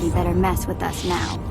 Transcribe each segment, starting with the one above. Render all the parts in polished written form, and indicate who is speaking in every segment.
Speaker 1: Somebody better mess with us now.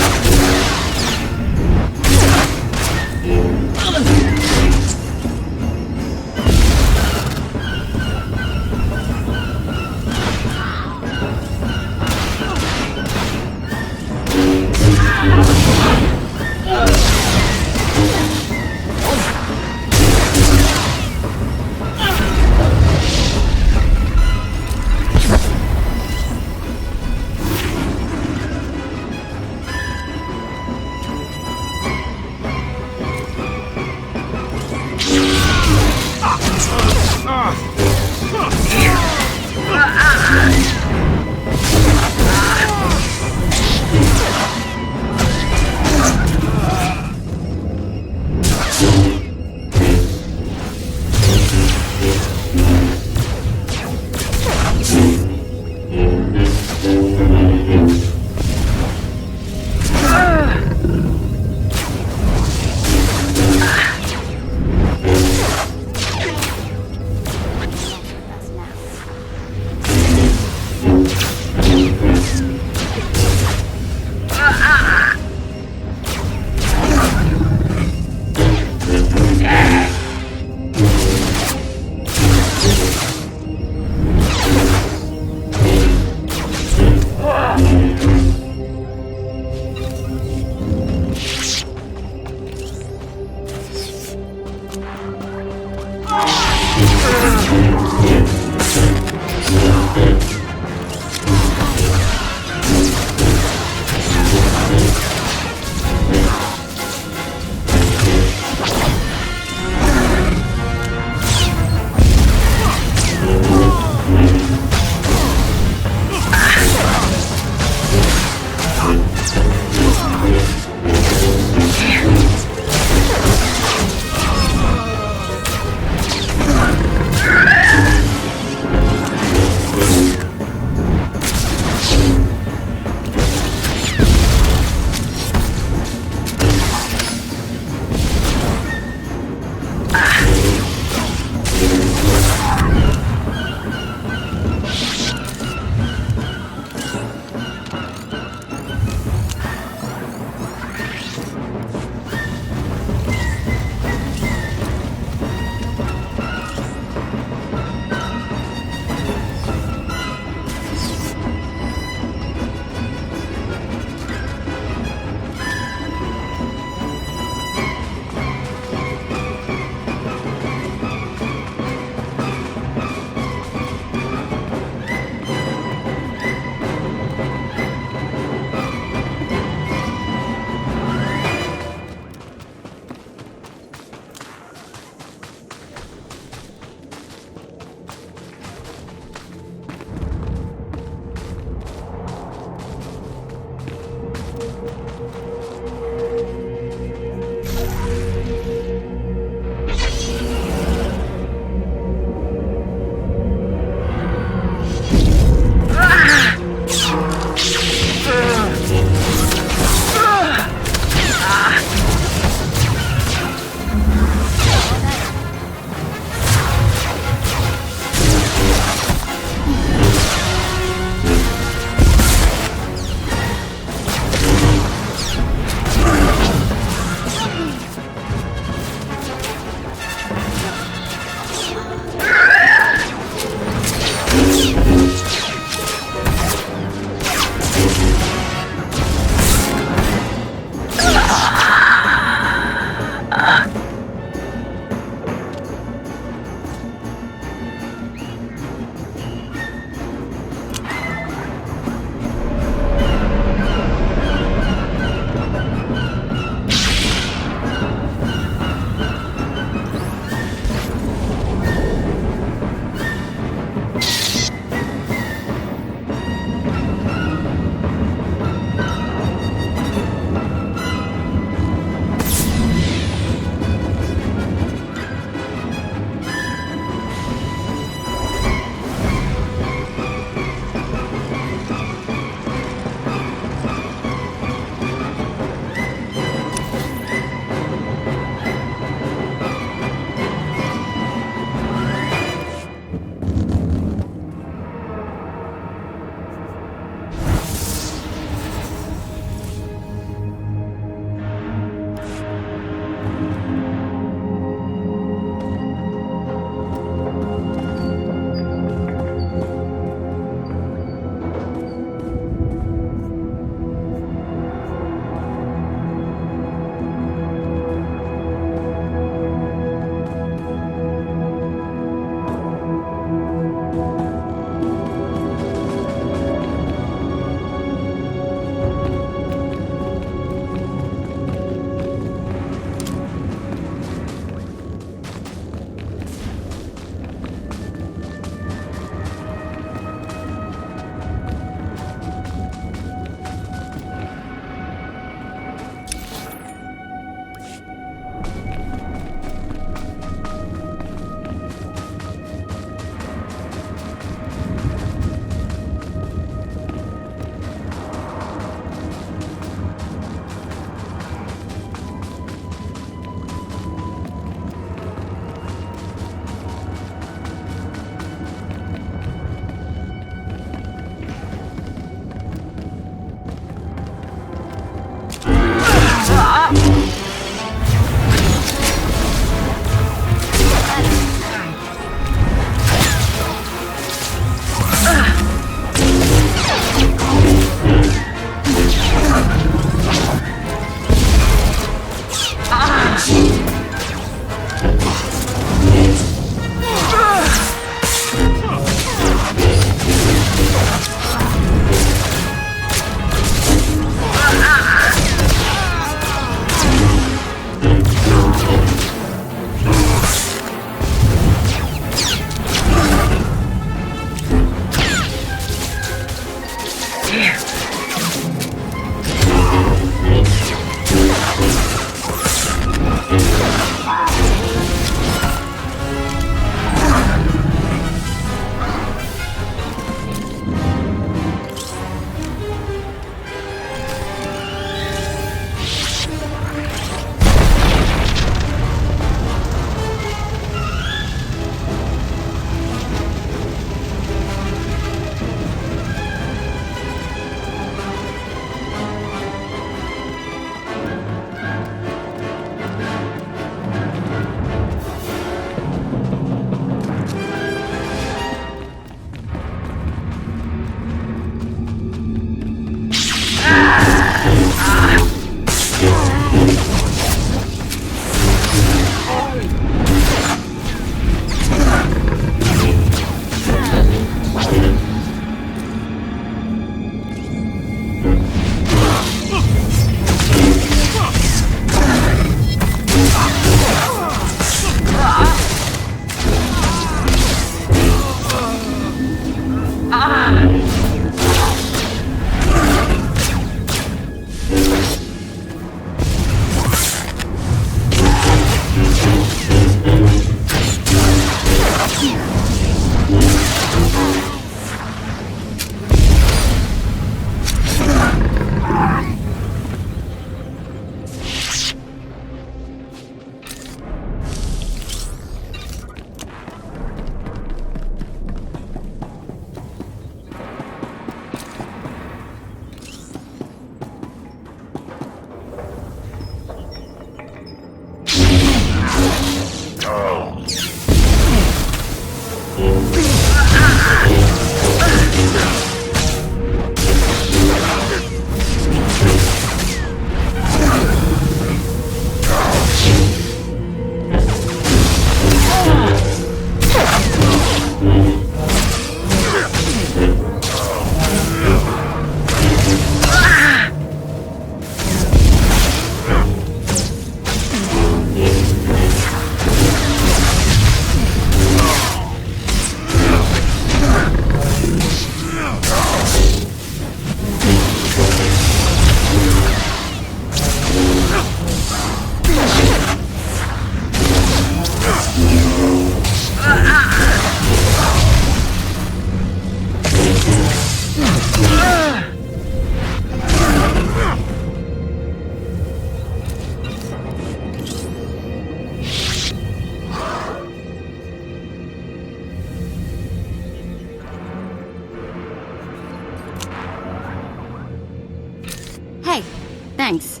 Speaker 1: thanks.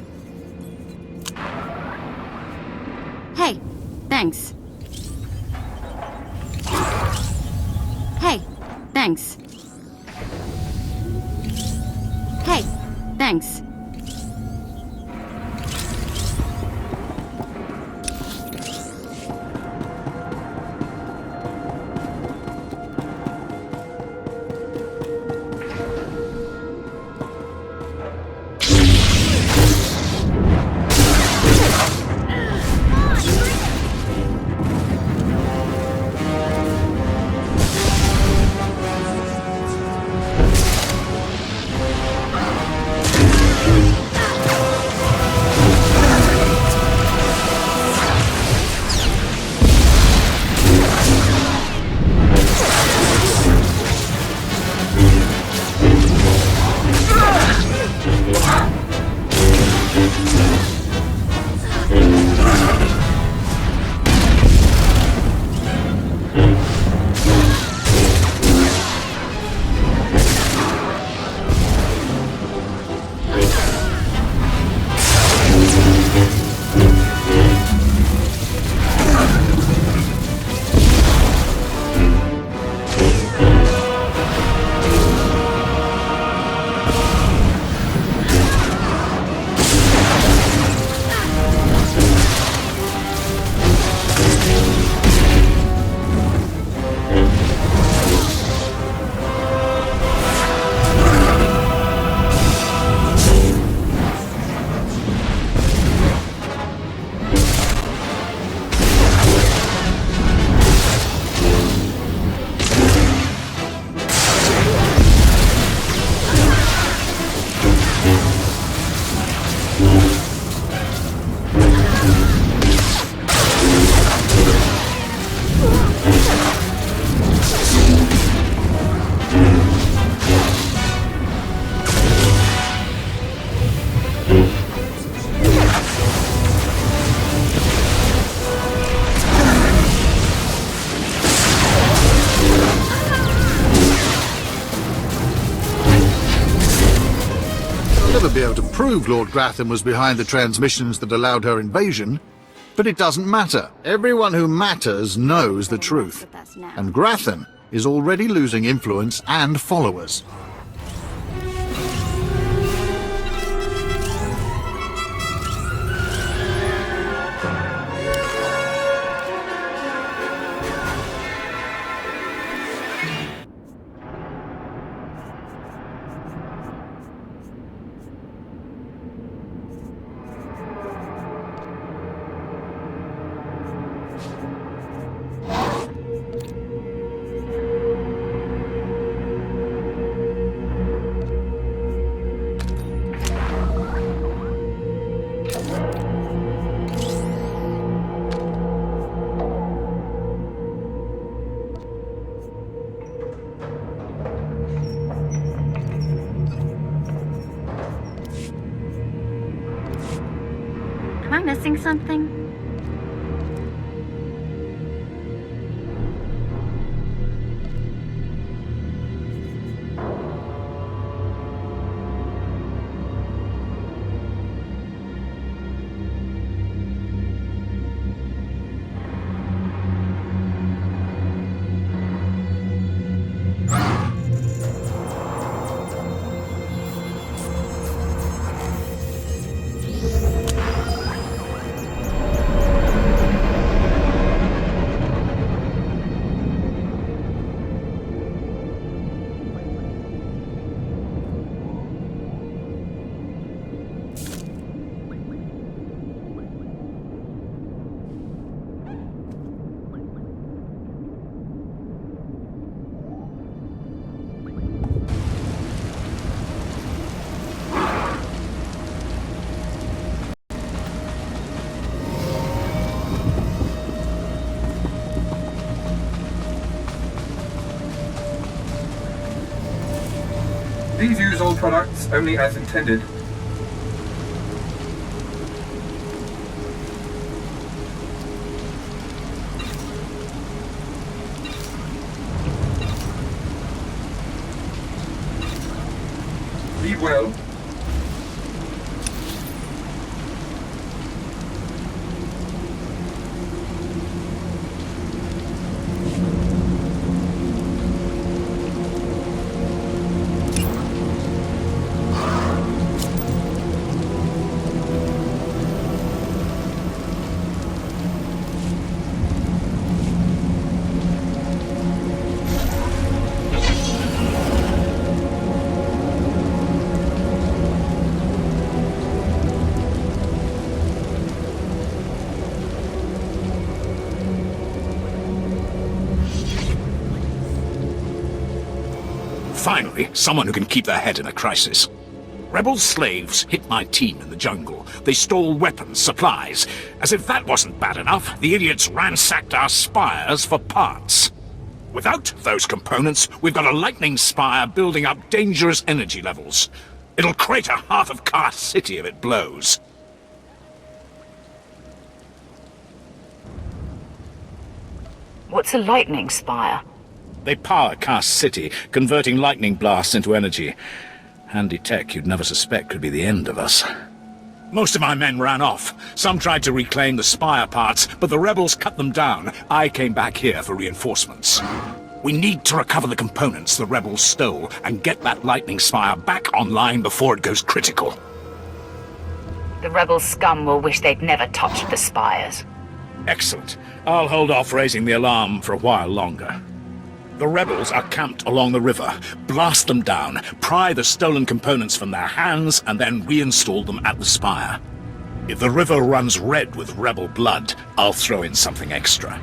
Speaker 1: Hey, thanks. Hey, thanks. Hey, thanks.
Speaker 2: Be able to prove Lord Gratham was behind the transmissions that allowed her invasion, but it doesn't matter. Everyone who matters knows the truth, and Gratham is already losing influence and followers.
Speaker 1: Am I missing something?
Speaker 3: Please use all products only as intended. Be well.
Speaker 4: Finally, someone who can keep their head in a crisis. Rebel slaves hit my team in the jungle. They stole weapons, supplies. As if that wasn't bad enough, the idiots ransacked our spires for parts. Without those components, we've got a lightning spire building up dangerous energy levels. It'll crater half of Kaas City if it blows.
Speaker 5: What's a lightning spire?
Speaker 4: They power Kaas City, converting lightning blasts into energy. Handy tech you'd never suspect could be the end of us. Most of my men ran off. Some tried to reclaim the spire parts, but the rebels cut them down. I came back here for reinforcements. We need to recover the components the rebels stole and get that lightning spire back online before it goes critical.
Speaker 5: The rebel scum will wish they'd never touched the spires.
Speaker 4: Excellent. I'll hold off raising the alarm for a while longer. The rebels are camped along the river. Blast them down, pry the stolen components from their hands, and then reinstall them at the spire. If the river runs red with rebel blood, I'll throw in something extra.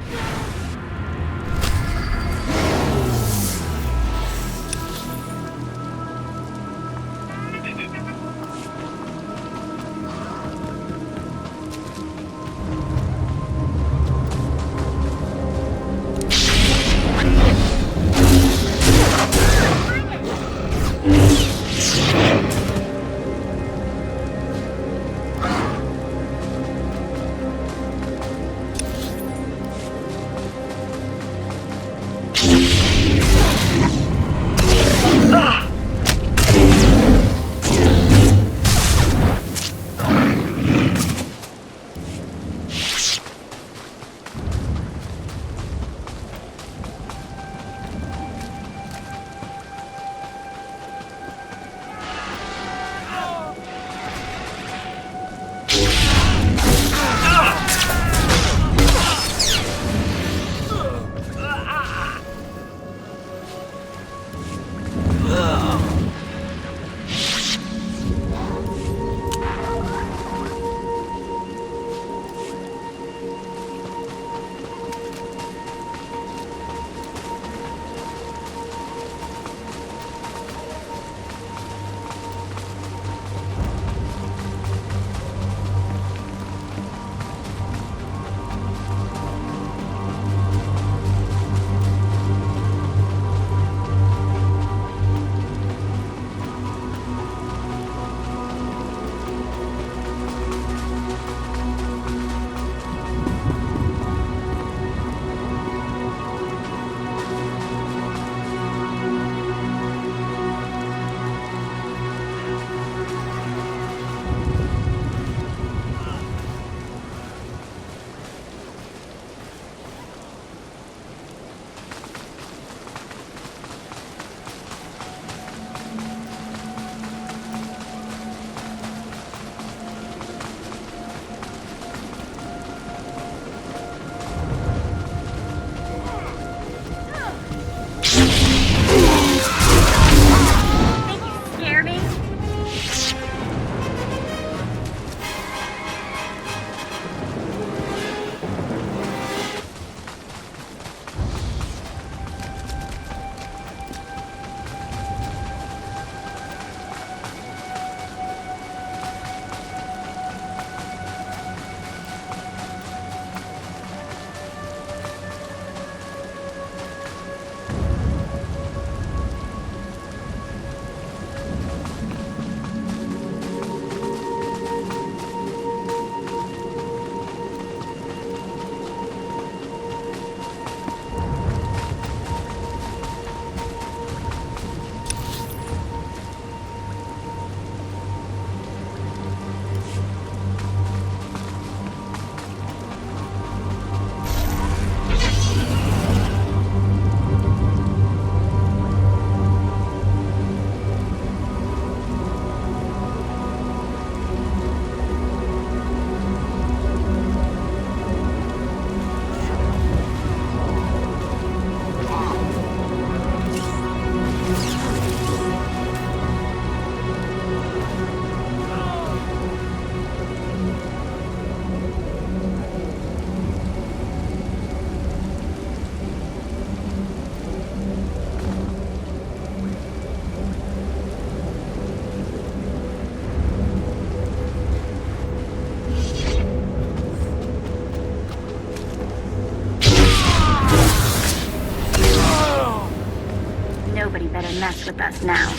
Speaker 1: mess with us now.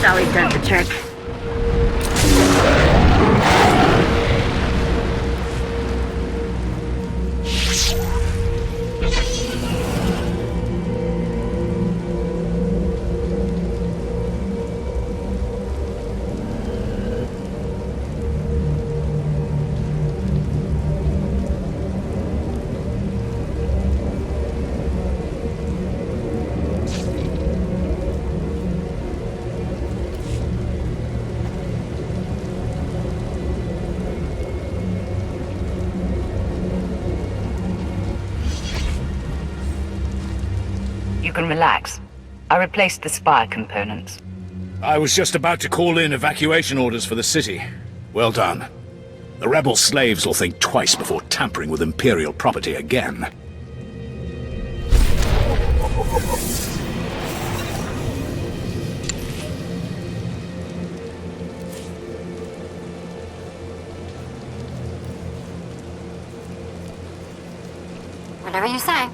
Speaker 1: Always does the trick.
Speaker 5: You can relax. I replaced the spire components.
Speaker 4: I was just about to call in evacuation orders for the city. Well done. The rebel slaves will think twice before tampering with Imperial property again.
Speaker 1: Whatever you say.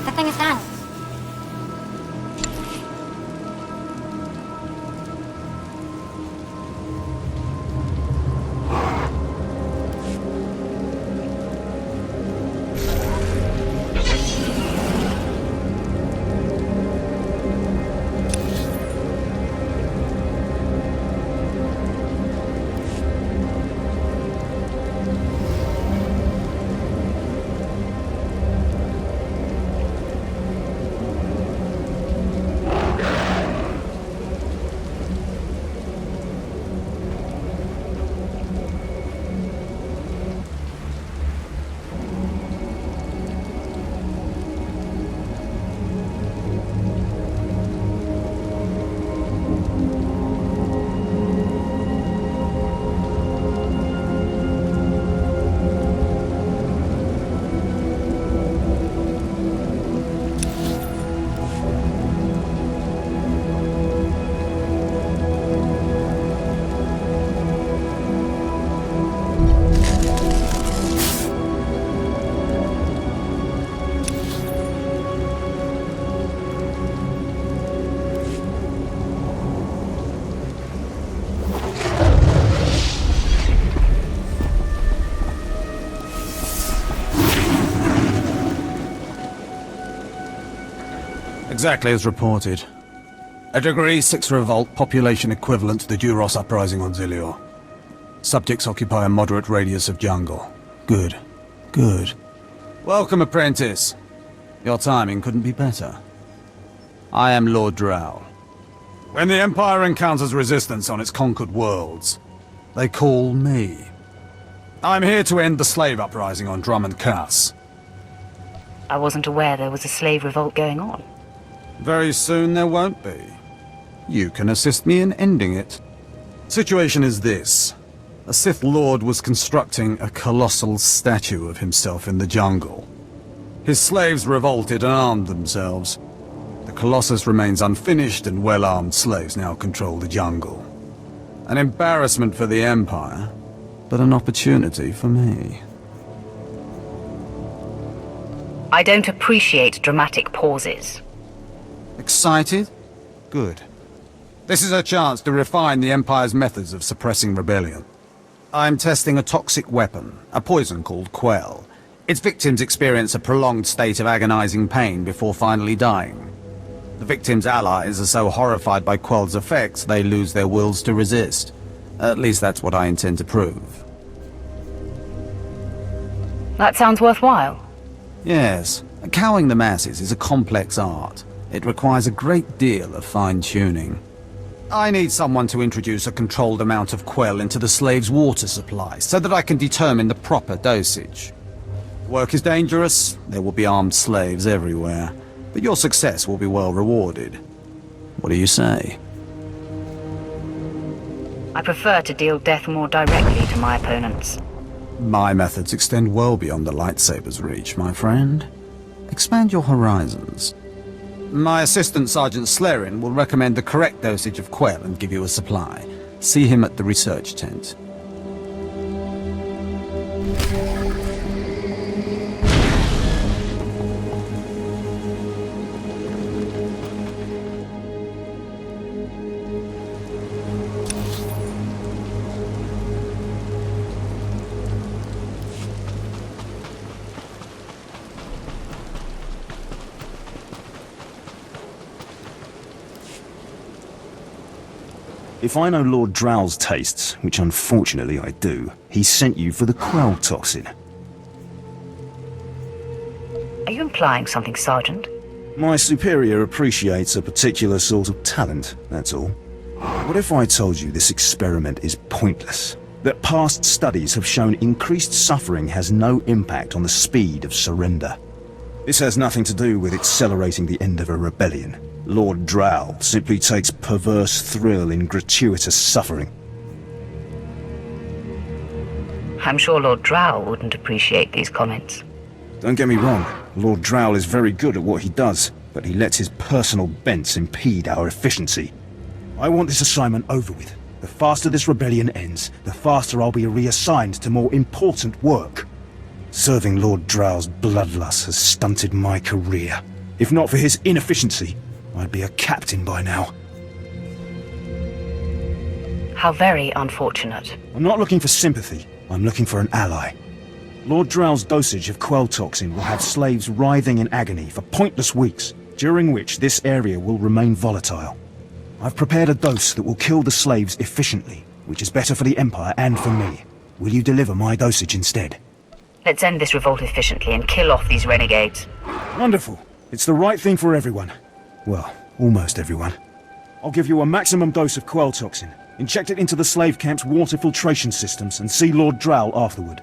Speaker 1: The thing is done.
Speaker 6: Exactly as reported. A Degree 6 revolt, population equivalent to the Duros uprising on Zilior. Subjects occupy a moderate radius of jungle. Good. Good. Welcome, apprentice. Your timing couldn't be better. I am Lord Drow. When the Empire encounters resistance on its conquered worlds, they call me. I'm here to end the slave uprising on Dromund Kaas.
Speaker 5: I wasn't aware there was a slave revolt going on.
Speaker 6: Very soon there won't be. You can assist me in ending it. Situation is this. A Sith Lord was constructing a colossal statue of himself in the jungle. His slaves revolted and armed themselves. The Colossus remains unfinished and well-armed slaves now control the jungle. An embarrassment for the Empire, but an opportunity for me.
Speaker 5: I don't appreciate dramatic pauses.
Speaker 6: Excited? Good. This is a chance to refine the Empire's methods of suppressing rebellion. I'm testing a toxic weapon, a poison called Quell. Its victims experience a prolonged state of agonizing pain before finally dying. The victims' allies are so horrified by Quell's effects they lose their wills to resist. At least that's what I intend to prove.
Speaker 5: That sounds worthwhile.
Speaker 6: Yes, cowing the masses is a complex art. It requires a great deal of fine-tuning. I need someone to introduce a controlled amount of Quell into the slaves' water supply, so that I can determine the proper dosage. Work is dangerous, there will be armed slaves everywhere, but your success will be well rewarded. What do you say?
Speaker 5: I prefer to deal death more directly to my opponents.
Speaker 6: My methods extend well beyond the lightsaber's reach, my friend. Expand your horizons. My assistant, Sergeant Slerin, will recommend the correct dosage of Quell and give you a supply. See him at the research tent.
Speaker 7: If I know Lord Drow's tastes, which unfortunately I do, he sent you for the Quell toxin.
Speaker 5: Are you implying something, Sergeant?
Speaker 7: My superior appreciates a particular sort of talent, that's all. What if I told you this experiment is pointless? That past studies have shown increased suffering has no impact on the speed of surrender. This has nothing to do with accelerating the end of a rebellion. Lord Drow simply takes perverse thrill in gratuitous suffering.
Speaker 5: I'm sure Lord Drow wouldn't appreciate these comments.
Speaker 7: Don't get me wrong, Lord Drow is very good at what he does, but he lets his personal bents impede our efficiency. I want this assignment over with. The faster this rebellion ends, the faster I'll be reassigned to more important work. Serving Lord Drow's bloodlust has stunted my career. If not for his inefficiency, I'd be a captain by now.
Speaker 5: How very unfortunate.
Speaker 7: I'm not looking for sympathy, I'm looking for an ally. Lord Drow's dosage of quell toxin will have slaves writhing in agony for pointless weeks, during which this area will remain volatile. I've prepared a dose that will kill the slaves efficiently, which is better for the Empire and for me. Will you deliver my dosage instead?
Speaker 5: Let's end this revolt efficiently and kill off these renegades.
Speaker 7: Wonderful. It's the right thing for everyone. Well, almost everyone. I'll give you a maximum dose of quell toxin. Inject it into the slave camp's water filtration systems and see Lord Drow afterward.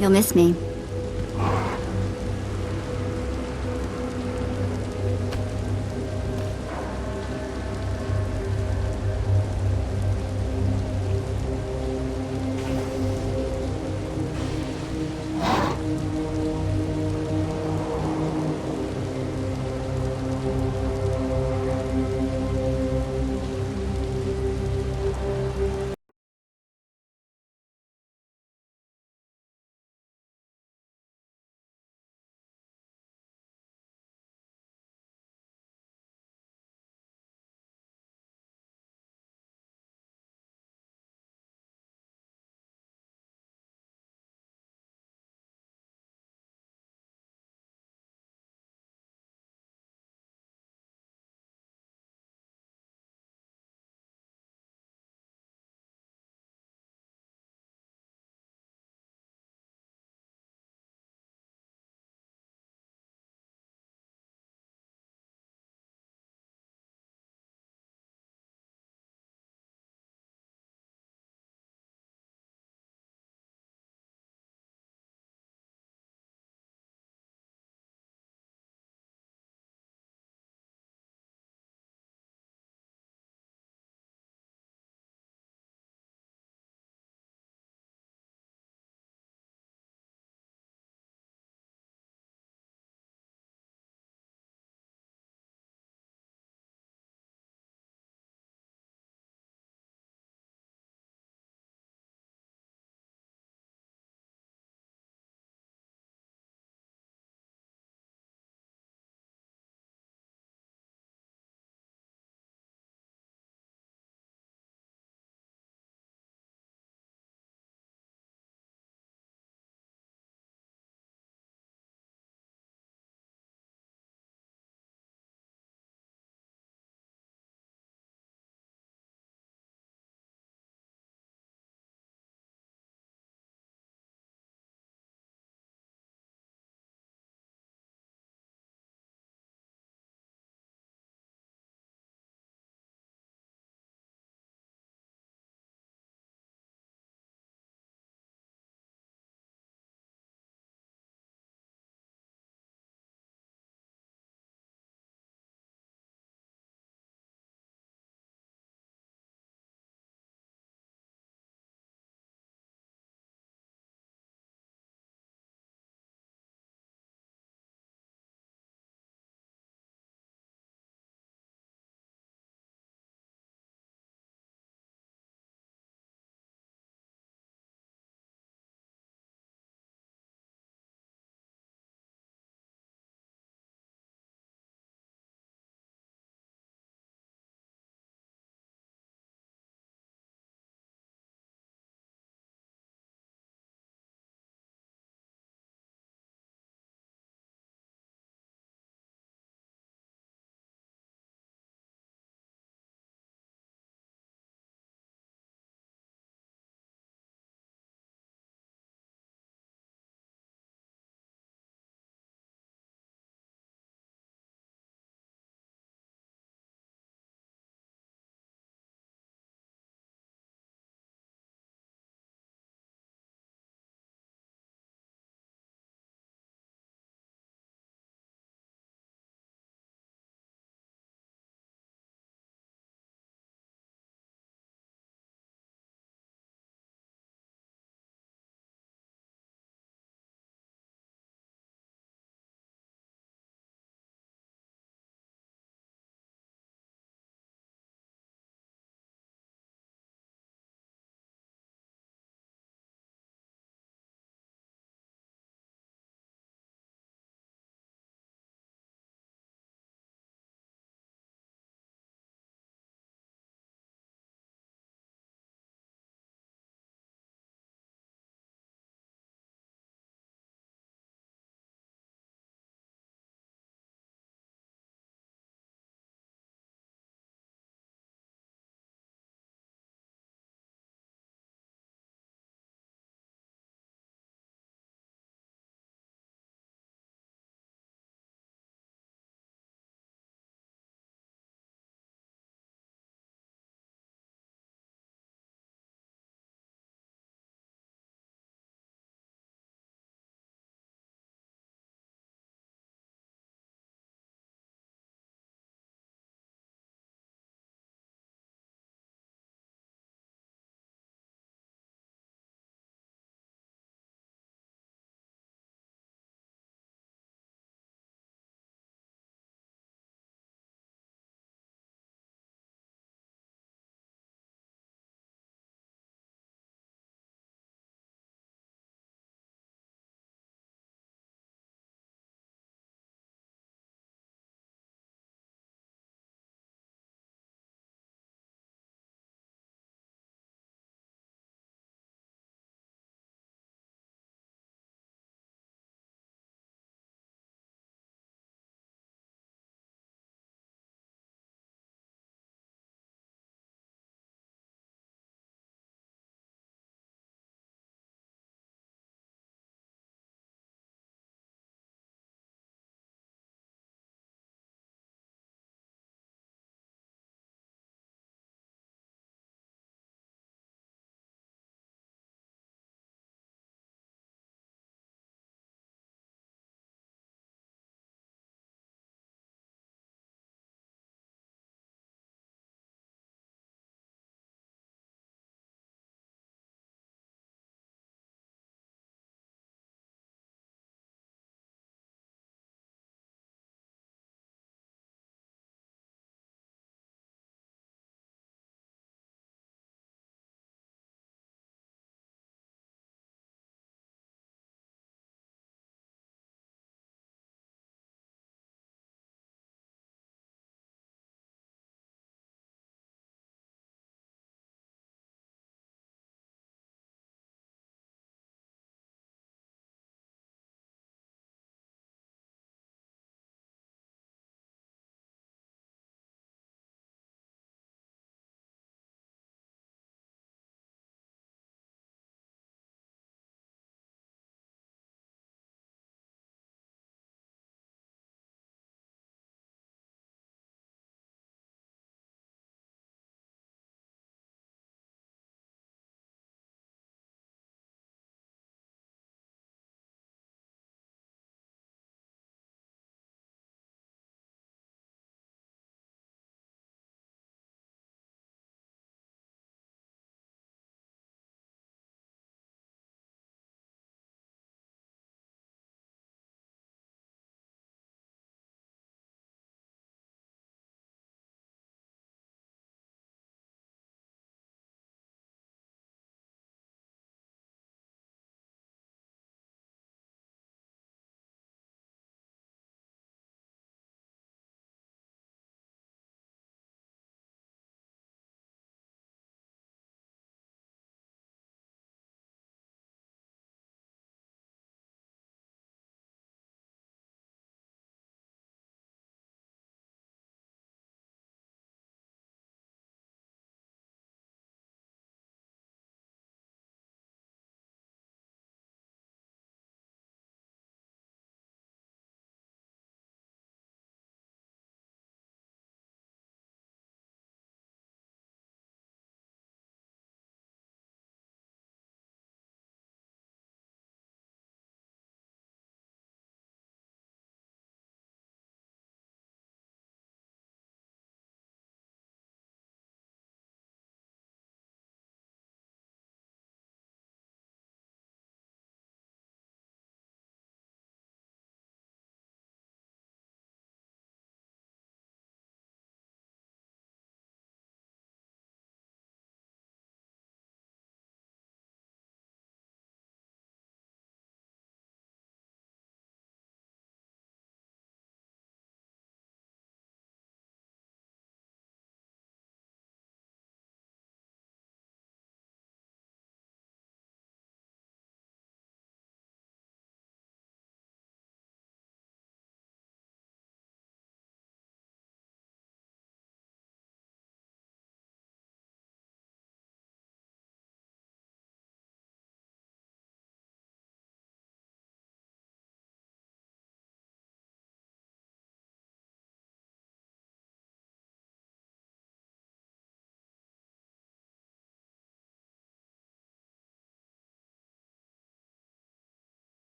Speaker 1: You'll miss me.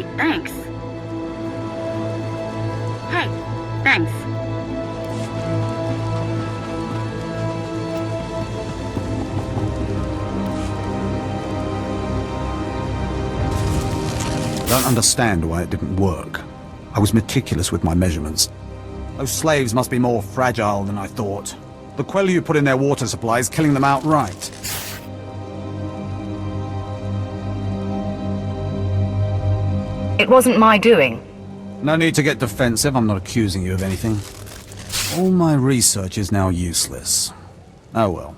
Speaker 1: great, thanks. Hey, thanks.
Speaker 6: I don't understand why it didn't work. I was meticulous with my measurements. Those slaves must be more fragile than I thought. The Quellu put in their water supply is killing them outright.
Speaker 5: It wasn't my doing.
Speaker 6: No need to get defensive, I'm not accusing you of anything. All my research is now useless. Oh well.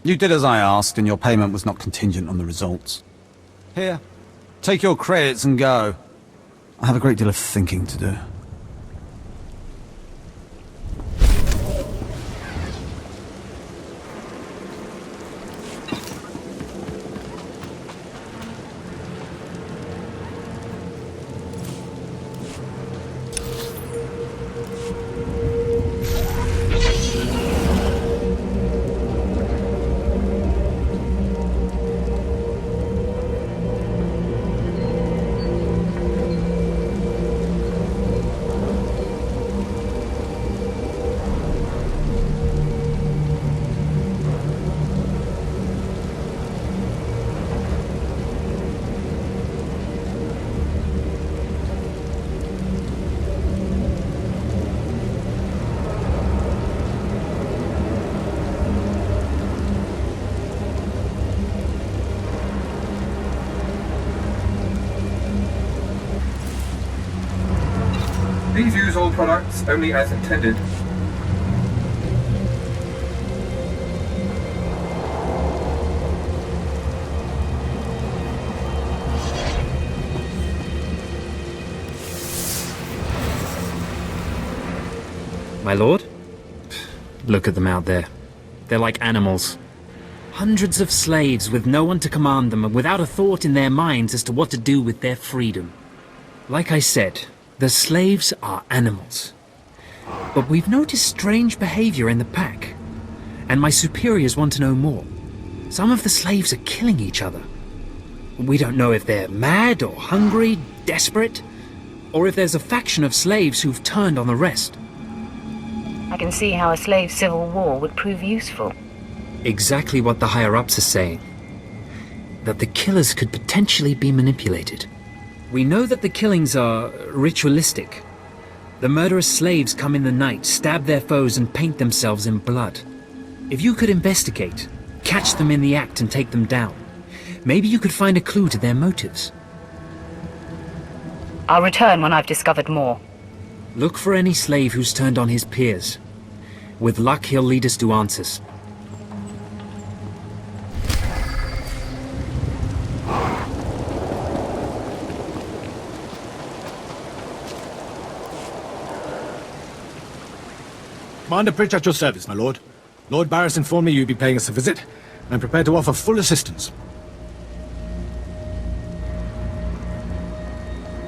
Speaker 6: You did as I asked, and your payment was not contingent on the results. Here, take your credits and go. I have a great deal of thinking to do.
Speaker 3: Please use all products only as intended.
Speaker 8: My lord? Look at them out there. They're like animals. Hundreds of slaves with no one to command them and without a thought in their minds as to what to do with their freedom. Like I said, the slaves are animals. But we've noticed strange behavior in the pack. And my superiors want to know more. Some of the slaves are killing each other. We don't know if they're mad or hungry, desperate, or if there's a faction of slaves who've turned on the rest.
Speaker 5: I can see how a slave civil war would prove useful.
Speaker 8: Exactly what the higher-ups are saying. That the killers could potentially be manipulated. We know that the killings are ritualistic. The murderous slaves come in the night, stab their foes and paint themselves in blood. If you could investigate, catch them in the act and take them down, maybe you could find a clue to their motives.
Speaker 5: I'll return when I've discovered more.
Speaker 8: Look for any slave who's turned on his peers. With luck, he'll lead us to answers.
Speaker 9: Commander Pritch at your service, my lord. Lord Barris informed me you'd be paying us a visit. I'm prepared to offer full assistance.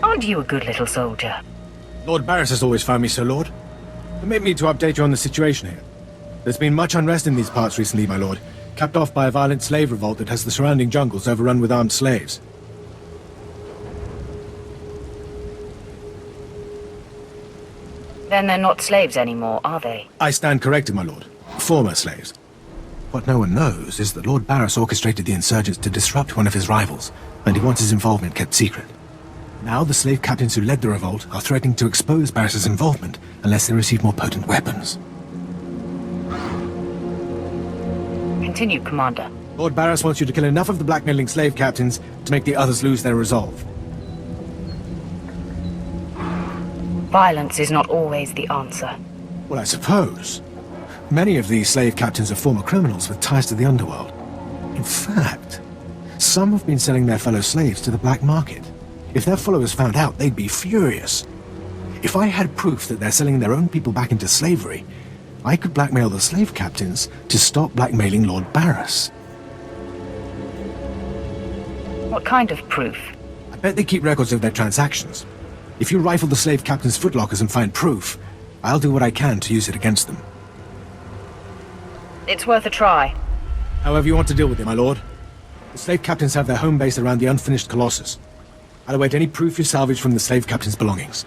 Speaker 5: Aren't you a good little soldier?
Speaker 9: Lord Barris has always found me so, Lord. Permit me to update you on the situation here. There's been much unrest in these parts recently, my lord, capped off by a violent slave revolt that has the surrounding jungles overrun with armed slaves.
Speaker 5: Then they're not slaves anymore, are they?
Speaker 9: I stand corrected, my lord. Former slaves. What no one knows is that Lord Barris orchestrated the insurgents to disrupt one of his rivals, and he wants his involvement kept secret. Now the slave captains who led the revolt are threatening to expose Barris's involvement unless they receive more potent weapons.
Speaker 5: Continue, Commander.
Speaker 9: Lord Barris wants you to kill enough of the blackmailing slave captains to make the others lose their resolve.
Speaker 5: Violence is not always the answer.
Speaker 9: Well, I suppose. Many of these slave captains are former criminals with ties to the underworld. In fact, some have been selling their fellow slaves to the black market. If their followers found out, they'd be furious. If I had proof that they're selling their own people back into slavery, I could blackmail the slave captains to stop blackmailing Lord Barris.
Speaker 5: What kind of proof?
Speaker 9: I bet they keep records of their transactions. If you rifle the slave captains' footlockers and find proof, I'll do what I can to use it against them.
Speaker 5: It's worth a try.
Speaker 9: However you want to deal with it, my lord. The slave captains have their home base around the unfinished Colossus. I'll await any proof you salvage from the slave captain's belongings.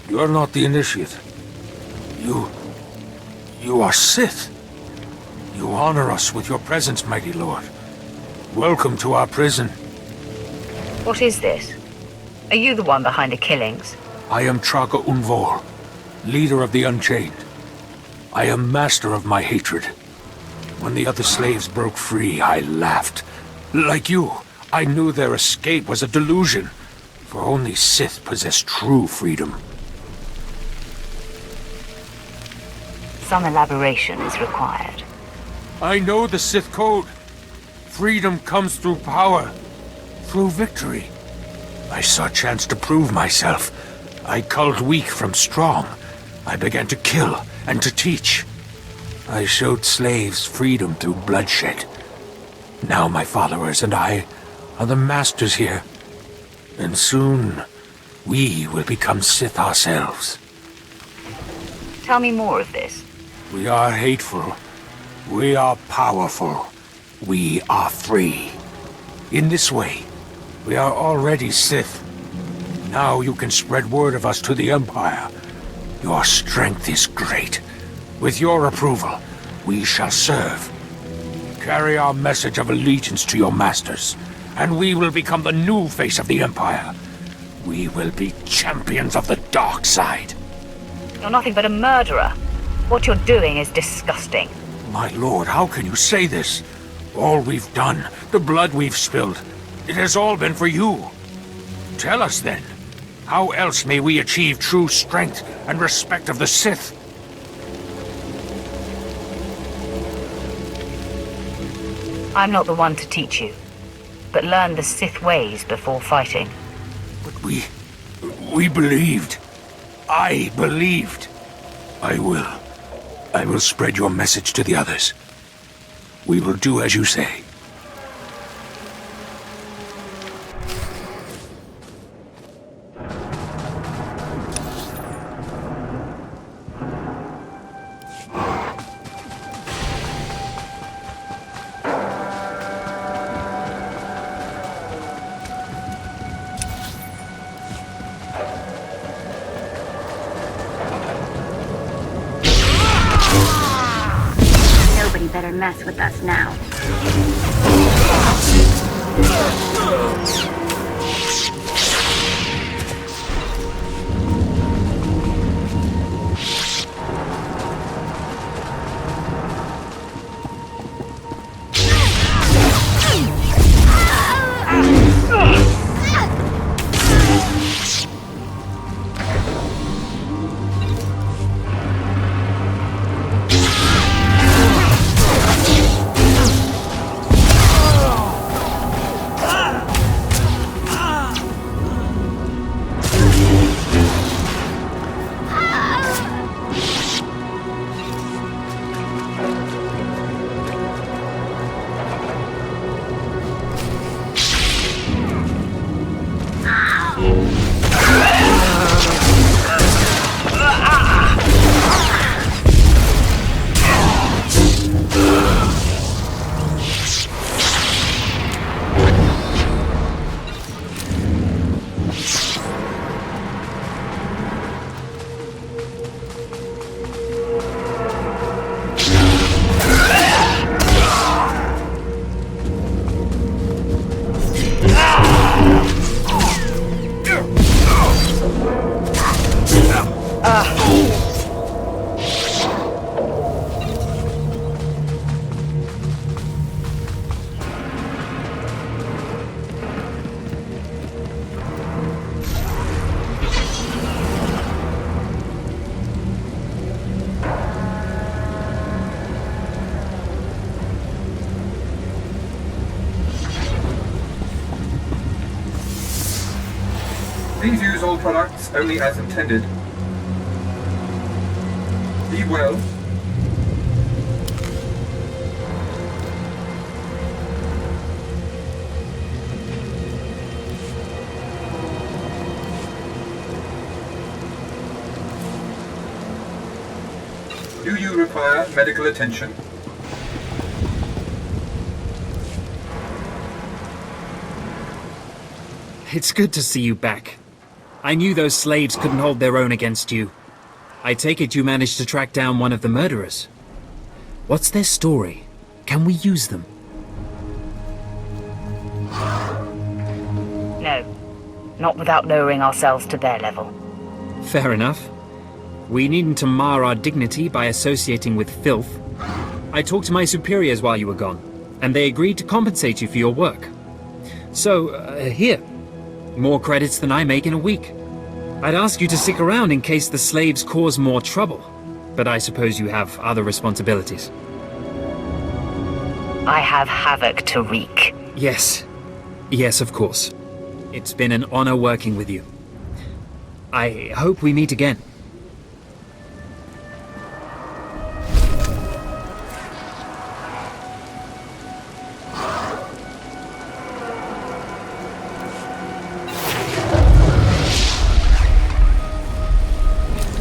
Speaker 10: You're not the initiate. You are Sith. You honor us with your presence, mighty lord. Welcome to our prison.
Speaker 5: What is this? Are you the one behind the killings?
Speaker 10: I am Traga Unvor, leader of the Unchained. I am master of my hatred. When the other slaves broke free, I laughed. Like you, I knew their escape was a delusion, for only Sith possess true freedom.
Speaker 5: Some elaboration is required.
Speaker 10: I know the Sith code. Freedom comes through power, through victory. I saw a chance to prove myself. I culled weak from strong. I began to kill and to teach. I showed slaves freedom through bloodshed. Now my followers and I are the masters here. And soon, we will become Sith ourselves.
Speaker 5: Tell me more of this.
Speaker 10: We are hateful. We are powerful. We are free. In this way, we are already Sith. Now you can spread word of us to the Empire. Your strength is great. With your approval, we shall serve. Carry our message of allegiance to your masters, and we will become the new face of the Empire. We will be champions of the dark side.
Speaker 5: You're nothing but a murderer. What you're doing is disgusting.
Speaker 10: My lord, how can you say this? All we've done, the blood we've spilled, it has all been for you. Tell us then, how else may we achieve true strength and respect of the Sith?
Speaker 5: I'm not the one to teach you, but learn the Sith ways before fighting.
Speaker 10: But we believed. I believed. I will spread your message to the others. We will do as you say.
Speaker 1: Nobody better mess with us now.
Speaker 3: Please use all products only as intended. Be well. Do you require medical attention?
Speaker 8: It's good to see you back. I knew those slaves couldn't hold their own against you. I take it you managed to track down one of the murderers. What's their story? Can we use them?
Speaker 5: No. Not without lowering ourselves to their level.
Speaker 8: Fair enough. We needn't to mar our dignity by associating with filth. I talked to my superiors while you were gone, and they agreed to compensate you for your work. So, here. More credits than I make in a week. I'd ask you to stick around in case the slaves cause more trouble, but I suppose you have other responsibilities.
Speaker 5: I have havoc to wreak.
Speaker 8: Yes. Yes, of course. It's been an honor working with you. I hope we meet again.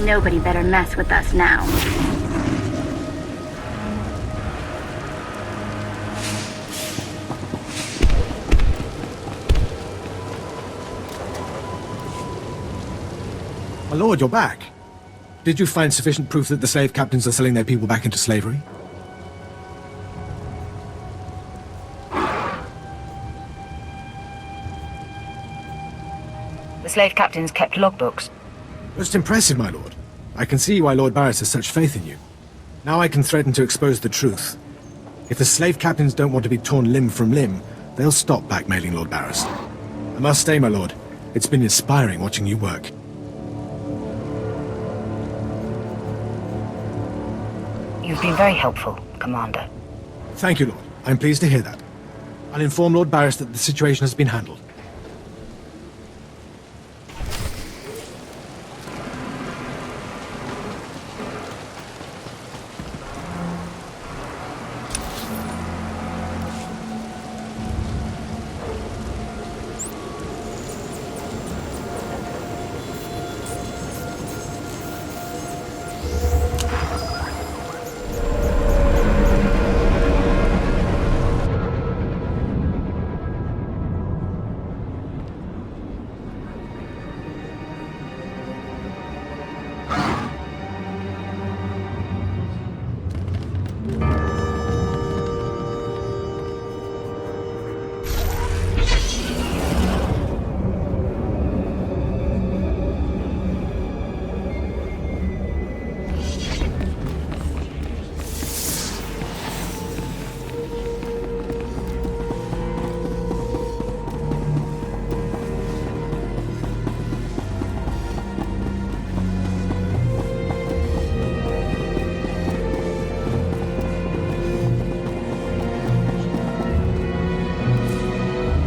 Speaker 1: Nobody better mess with us now.
Speaker 9: My lord, you're back. Did you find sufficient proof that the slave captains are selling their people back into slavery?
Speaker 5: The slave captains kept logbooks.
Speaker 9: Most impressive, my lord. I can see why Lord Barris has such faith in you. Now I can threaten to expose the truth. If the slave captains don't want to be torn limb from limb, they'll stop blackmailing Lord Barris. I must stay, my lord. It's been inspiring watching you work.
Speaker 5: You've been very helpful, Commander.
Speaker 9: Thank you, Lord. I'm pleased to hear that. I'll inform Lord Barris that the situation has been handled.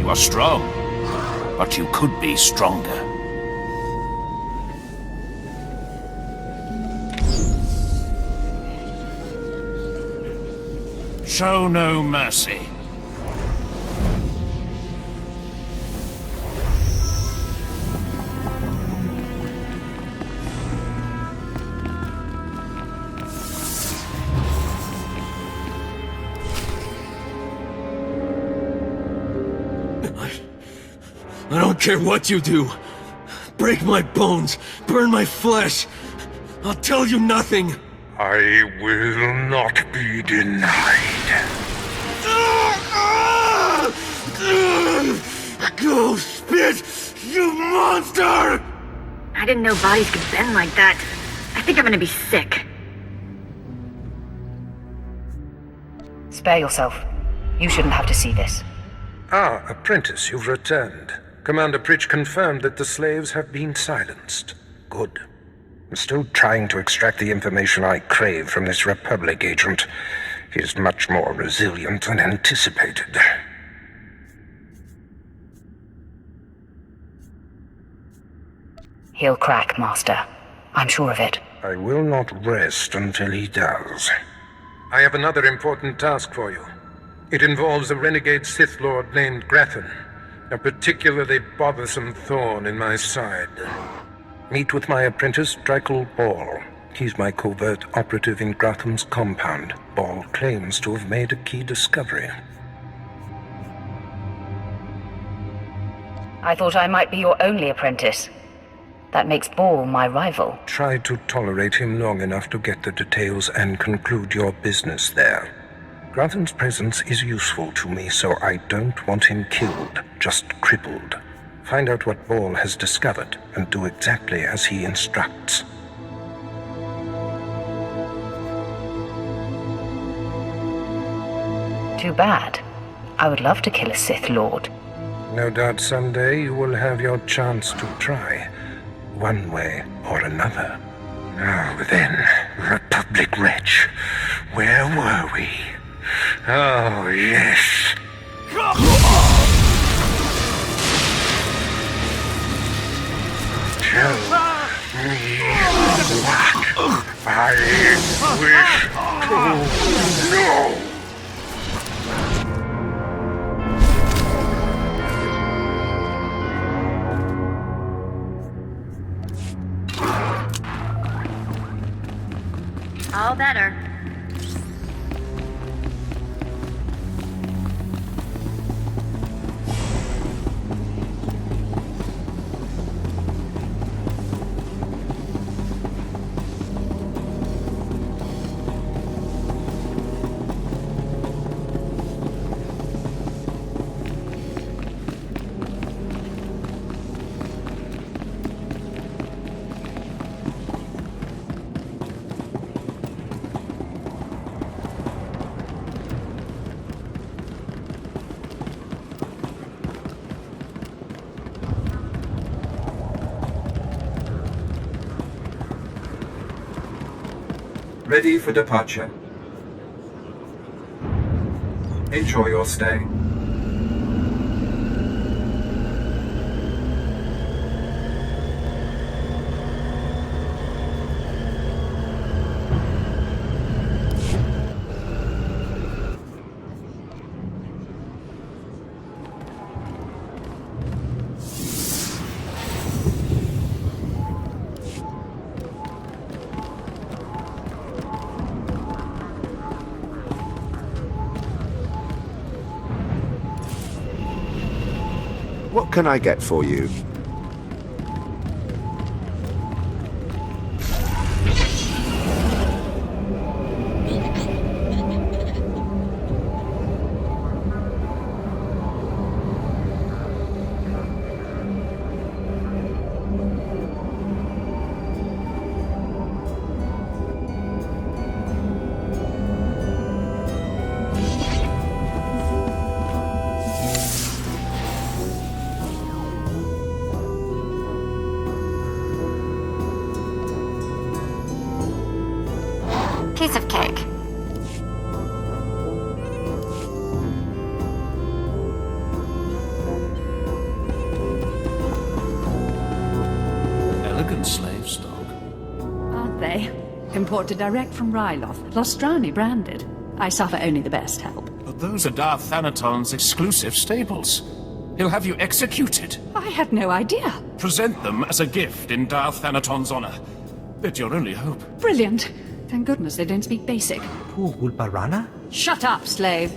Speaker 10: You are strong, but you could be stronger. Show no mercy.
Speaker 11: I don't care what you do. Break my bones, burn my flesh. I'll tell you nothing.
Speaker 12: I will not be denied.
Speaker 11: Go spit, you monster!
Speaker 1: I didn't know bodies could bend like that. I think I'm gonna be sick.
Speaker 5: Spare yourself. You shouldn't have to see this.
Speaker 12: Ah, apprentice, you've returned. Commander Pritch confirmed that the slaves have been silenced. Good. I'm still trying to extract the information I crave from this Republic agent. He's much more resilient than anticipated.
Speaker 5: He'll crack, Master. I'm sure of it.
Speaker 12: I will not rest until he does. I have another important task for you. It involves a renegade Sith Lord named Grathan, a particularly bothersome thorn in my side. Meet with my apprentice, Drykel Ball. He's my covert operative in Gratham's compound. Ball claims to have made a key discovery.
Speaker 5: I thought I might be your only apprentice. That makes Ball my rival.
Speaker 12: Try to tolerate him long enough to get the details and conclude your business there. Grathan's presence is useful to me, so I don't want him killed, just crippled. Find out what Ball has discovered, and do exactly as he instructs.
Speaker 5: Too bad. I would love to kill a Sith Lord.
Speaker 12: No doubt someday you will have your chance to try, one way or another. Now then, Republic Wretch, where were we? Oh, yes. Tell me what I wish to know.
Speaker 1: All better.
Speaker 3: Ready for departure. Enjoy your stay.
Speaker 13: What can I get for you?
Speaker 1: Piece of cake.
Speaker 4: Elegant slave stock.
Speaker 14: Aren't they? Imported direct from Ryloth, Lostrani branded. I suffer only the best help.
Speaker 4: But those are Darth Thanaton's exclusive stables. He'll have you executed.
Speaker 14: I had no idea.
Speaker 4: Present them as a gift in Darth Thanaton's honor. It's your only hope.
Speaker 14: Brilliant. Thank goodness they don't speak basic.
Speaker 9: Poor Ulbarana?
Speaker 14: Shut up, slave.